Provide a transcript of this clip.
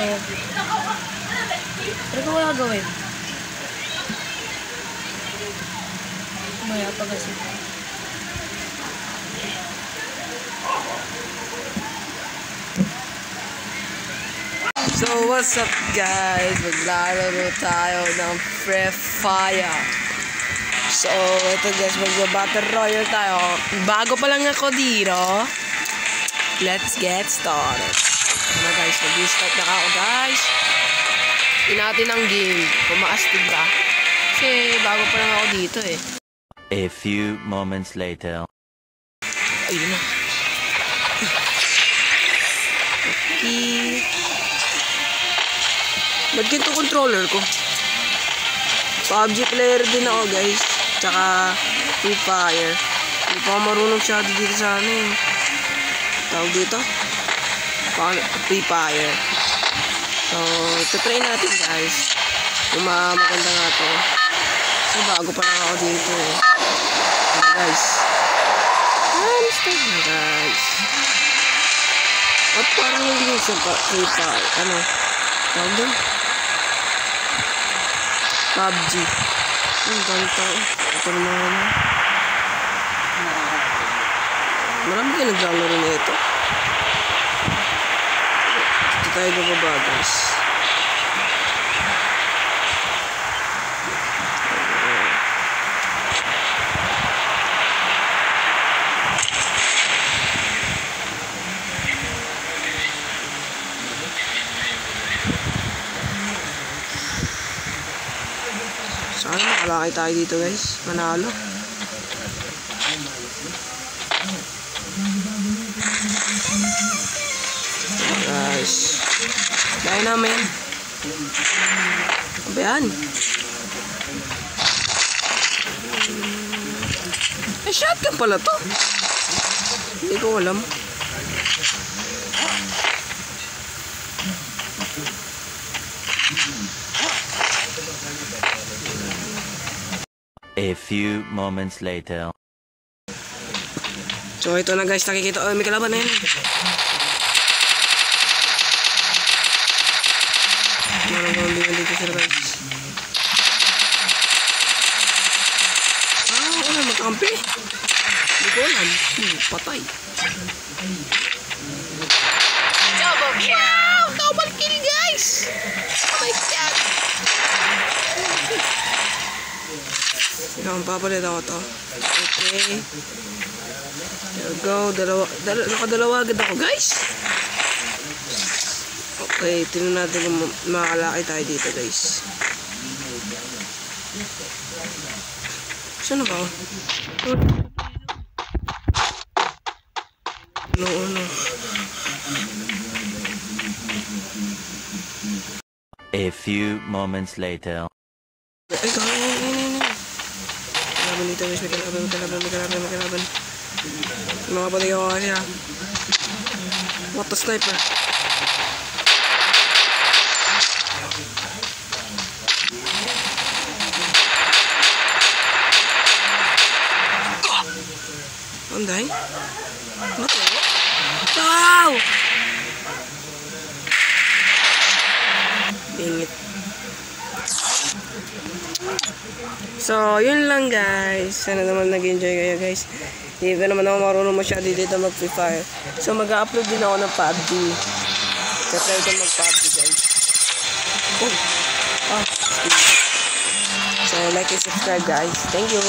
dito. Pero kung wala gawin. Maya pa kasi. So what's up guys? Maglalaro tayo ng Free Fire. So ito guys, mag-battle royale tayo. Bago pa lang ako dito. Let's get started. Ano guys, mag-start na ako guys. Natin ang game. Pumaastig ba? Kasi bago pa lang ako dito eh. A few moments later. Ayun na. Okay. Ba't ganito controller ko? PUBG player din ako guys. Tsaka Free Fire. Hindi pa ako marunong siya dito sa ano eh. Tawag dito? Free Fire. So, ito-try natin guys. Kung maganda nga to. So, bago pa lang ako dito eh. Ano guys? Start na guys. At parang hindi siya Free Fire. Ano? Tawag doon? PUBG. Ang ganito. Ito naman. Marami kayo naglalaro na ito. Ito tayo bababa guys. Sana makalaki tayo dito guys. Manalo. Guys. Dahil namin. Ano ba yan? Eh, shotgun pala to. Hindi ko alam. A few moments later. So ito na guys, nakikita. Oh, may kalaban na yun. Marang dito sila guys. Wala magkampi. Hindi ko alam. Patay. Double kill! Double kill guys! Oh my god! Papalit ako to. Okay. There we go. Nakadalawa agad ako guys. Okay. Tingnan natin kung makalaki tayo dito guys. Saan na ba? No. A few moments later. Ay, kalaban dito guys, may kalaban. Mga patay ako kasi ha. What the sniper? Anday? Ano to? Wow! Bingit. So, yun lang guys. Sana naman nag-enjoy kayo guys. Hindi pa naman ako marunong masyado dito mag-Free Fire. So, mag-upload din ako ng PUBG. Try ko mag-PUBG guys. So, like and subscribe guys. Thank you.